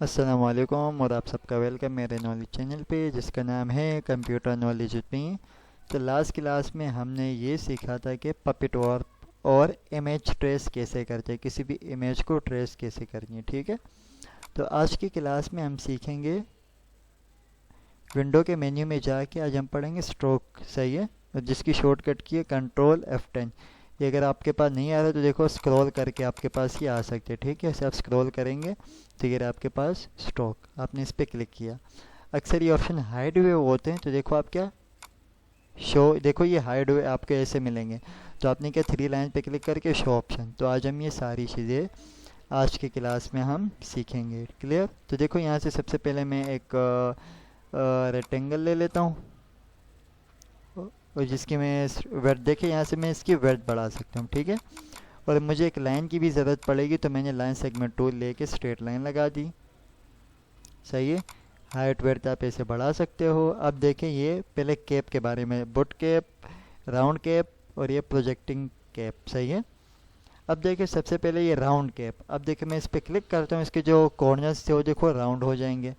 अस्सलामुअलैकुम और आप सबका वेलकम मेरे नॉलेज चैनल पे जिसका नाम है कंप्यूटर नॉलेज विद मी। तो लास्ट क्लास में हमने ये सीखा था कि पपेट और इमेज ट्रेस कैसे करते हैं, किसी भी इमेज को ट्रेस कैसे करनी है। ठीक है, तो आज की क्लास में हम सीखेंगे विंडो के मेन्यू में जाके आज हम पढ़ेंगे स्ट्रोक। सही है, और जिसकी शॉर्टकट की है कंट्रोल F10। ये अगर आपके पास नहीं आ रहा तो देखो स्क्रॉल करके आपके पास ये आ सकते हैं। ठीक है, ऐसे आप स्क्रॉल करेंगे तो ये रहा आपके पास स्ट्रोक, आपने इस पर क्लिक किया। अक्सर ये ऑप्शन हाइड हुए होते हैं तो देखो आप क्या शो, देखो ये हाइड हुए आपके ऐसे मिलेंगे। तो आपने क्या थ्री लाइन पे क्लिक करके शो ऑप्शन। तो आज हम ये सारी चीज़ें आज की क्लास में हम सीखेंगे। क्लियर। तो देखो यहाँ से सबसे पहले मैं एक रेक्टेंगल ले लेता हूँ और जिसकी मैं वर्थ देखे यहाँ से मैं इसकी वर्थ बढ़ा सकता हूँ। ठीक है, और मुझे एक लाइन की भी ज़रूरत पड़ेगी तो मैंने लाइन सेगमेंट टूल लेके स्ट्रेट लाइन लगा दी। सही है, हाइट वर्थ आप ऐसे बढ़ा सकते हो। अब देखें ये पहले कैप के बारे में, बुट कैप, राउंड कैप और ये प्रोजेक्टिंग कैप। सही है, अब देखिए सबसे पहले ये राउंड कैप। अब देखिए मैं इस पर क्लिक करता हूँ, इसके जो कॉर्नर्स थे वो देखो राउंड हो जाएंगे।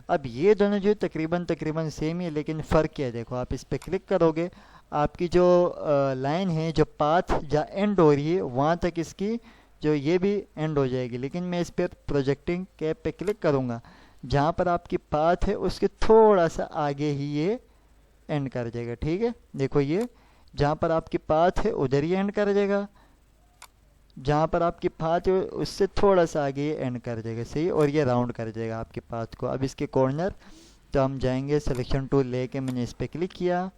अब ये दोनों जो तकरीबन तकरीबन सेम ही है, लेकिन फ़र्क क्या है देखो, आप इस पर क्लिक करोगे आपकी जो लाइन है, जो पाथ जहाँ एंड हो रही है वहाँ तक इसकी जो ये भी एंड हो जाएगी। लेकिन मैं इस पर प्रोजेक्टिंग कैप पे क्लिक करूँगा, जहाँ पर आपकी पाथ है उसके थोड़ा सा आगे ही ये एंड कर जाएगा। ठीक है, देखो ये जहाँ पर आपकी पाथ है उधर ही एंड कर जाएगा, जहाँ पर आपकी पाथ है उससे थोड़ा सा आगे ये एंड कर देगा। सही, और ये राउंड कर देगा आपके पाथ को। अब इसके कॉर्नर, तो हम जाएंगे सिलेक्शन टूल लेके, मैंने इस पर क्लिक किया।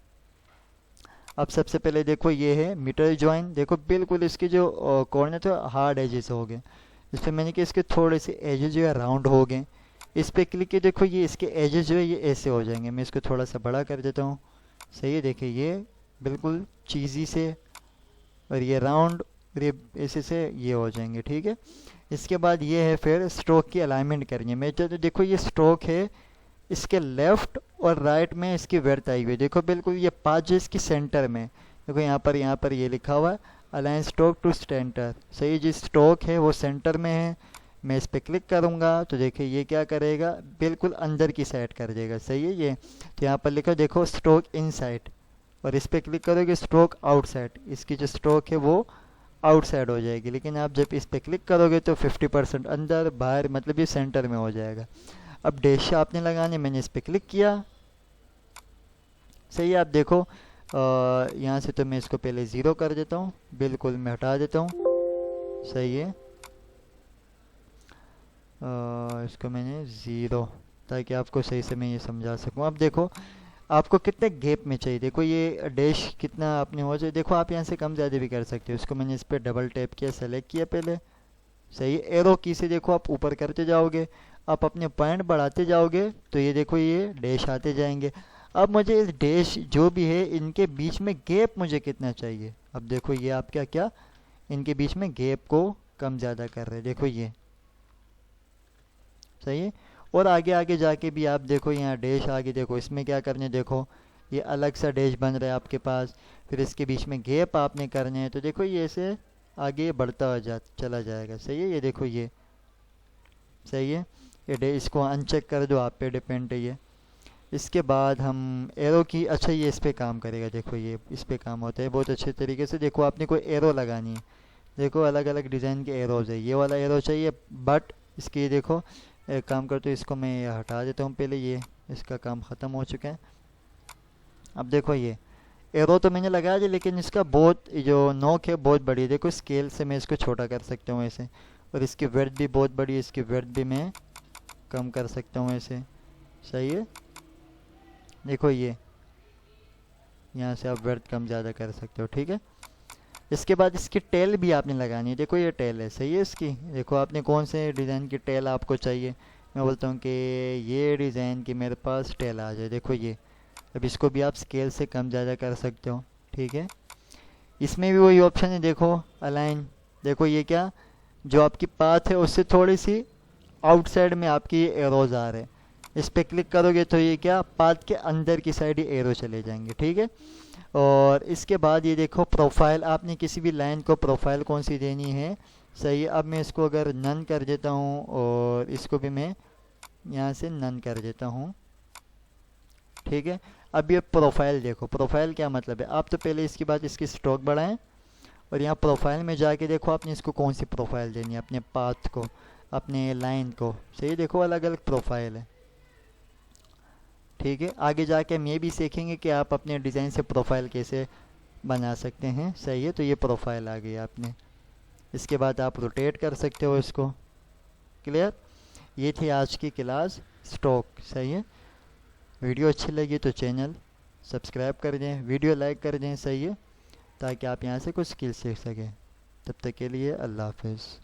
अब सबसे पहले देखो ये है मीटर ज्वाइन। देखो बिल्कुल इसके जो कॉर्नर थे हार्ड एजेस हो गए, इस पर मैंने कि इसके थोड़े से एजेस जो है राउंड हो गए। इस पर क्लिक किया, देखो ये इसके एजेस जो है ये ऐसे हो जाएंगे। मैं इसको थोड़ा सा बड़ा कर देता हूँ। सही है, देखिए ये बिल्कुल चीज़ी से, और ये राउंड, और ये ऐसे से ये हो जाएंगे। ठीक है, इसके बाद ये है फिर स्ट्रोक की अलाइनमेंट करनी है। मैं जो देखो ये स्ट्रोक है, इसके लेफ्ट और राइट में इसकी वर्थ आई हुई है। देखो बिल्कुल ये पाँच जो इसकी सेंटर में, देखो यहाँ पर ये लिखा हुआ है अलाइन स्ट्रोक टू सेंटर। सही, जो स्ट्रोक है वो सेंटर में है। मैं इस पर क्लिक करूँगा तो देखिए ये क्या करेगा, बिल्कुल अंदर की साइड कर देगा। सही है ये, तो यहाँ पर लिखो देखो स्ट्रोक इनसाइड, और इस पर क्लिक करोगे स्ट्रोक आउटसाइड, इसकी जो स्ट्रोक है वो आउटसाइड हो जाएगी। लेकिन आप जब इस पर क्लिक करोगे तो 50% अंदर बाहर, मतलब ये सेंटर में हो जाएगा। अब डैश आपने लगाने, मैंने इस पर क्लिक किया। सही है, आप देखो यहाँ से तो मैं इसको पहले ज़ीरो कर देता हूँ, बिल्कुल मैं हटा देता हूँ। सही है, इसको मैंने ज़ीरो, ताकि आपको सही से मैं ये समझा सकूँ। अब देखो आपको कितने गैप में चाहिए, देखो ये डैश कितना आपने हो जाए, देखो आप यहाँ से कम ज़्यादा भी कर सकते हो। इसको मैंने इस पर डबल टैप किया, सेलेक्ट किया पहले। सही है, एरो की से देखो आप ऊपर करते जाओगे, आप अपने पॉइंट बढ़ाते जाओगे तो ये देखो ये डैश आते जाएंगे। अब मुझे इस डैश जो भी है इनके बीच में गैप मुझे कितना चाहिए। अब देखो ये आप क्या क्या इनके बीच में गैप को कम ज़्यादा कर रहे हैं, देखो ये। सही है, और आगे आगे जाके भी आप देखो यहाँ डैश आगे, देखो इसमें क्या करने, देखो ये अलग सा डैश बन रहा है आपके पास। फिर इसके बीच में गैप आपने करने हैं, तो देखो ये ऐसे आगे बढ़ता हुआ चला जाएगा। सही है, ये देखो ये। सही है, ये डे इसको अनचेक कर दो, आप पे डिपेंड है ये। इसके बाद हम एरो की, अच्छा ये इस पे काम करेगा, देखो ये इस पे काम होता है बहुत अच्छे तरीके से। देखो आपने कोई एरो लगानी है, देखो अलग अलग डिज़ाइन के एरोज है, ये वाला एरो चाहिए बट इसकी देखो एक काम करते हो, इसको मैं ये हटा देता हूँ पहले, ये इसका काम ख़त्म हो चुका है। अब देखो ये एरो तो मैंने लगा दिया, लेकिन इसका बहुत जो नोक है बहुत बड़ी है। देखो स्केल से मैं इसको छोटा कर सकता हूँ ऐसे, और इसकी वर्थ भी बहुत बड़ी है, इसकी वर्थ भी मैं कम कर सकता हूँ ऐसे। सही है, देखो ये यहाँ से आप वर्थ कम ज़्यादा कर सकते हो। ठीक है, इसके बाद इसकी टेल भी आपने लगानी है, देखो ये टेल है। सही है, इसकी देखो आपने कौन से डिज़ाइन की टेल आपको चाहिए। मैं बोलता हूँ कि ये डिज़ाइन की मेरे पास टेल आ जाए, देखो ये। अब इसको भी आप स्केल से कम ज़्यादा कर सकते हो। ठीक है, इसमें भी वही ऑप्शन है, देखो अलाइन। देखो ये क्या, जो आपकी पाथ है उससे थोड़ी सी आउटसाइड में आपकी एरोज आ रहे हैं। इस पर क्लिक करोगे तो ये क्या, पाथ के अंदर की साइड ही एरो चले जाएंगे। ठीक है, और इसके बाद ये देखो प्रोफाइल, आपने किसी भी लाइन को प्रोफाइल कौन सी देनी है। सही है, अब मैं इसको अगर नन कर देता हूँ और इसको भी मैं यहाँ से नन कर देता हूँ, ठीक है। अब ये प्रोफाइल देखो, प्रोफाइल क्या मतलब है, आप तो पहले इसके बाद इसकी स्ट्रोक बढ़ाएं और यहाँ प्रोफाइल में जाके देखो आपने इसको कौन सी प्रोफाइल देनी है, अपने पाथ को, अपने लाइन को, सही। देखो अलग अलग प्रोफाइल है, ठीक है। आगे जाके हम ये भी सीखेंगे कि आप अपने डिज़ाइन से प्रोफाइल कैसे बना सकते हैं, सही है। तो ये प्रोफाइल आ गई आपने, इसके बाद आप रोटेट कर सकते हो इसको, क्लियर। ये थी आज की क्लास स्टॉक, सही है। वीडियो अच्छी लगी तो चैनल सब्सक्राइब कर दें, वीडियो लाइक कर दें, सही है, ताकि आप यहाँ से कुछ स्किल सीख सकें। तब तक के लिए अल्लाह हाफिज़।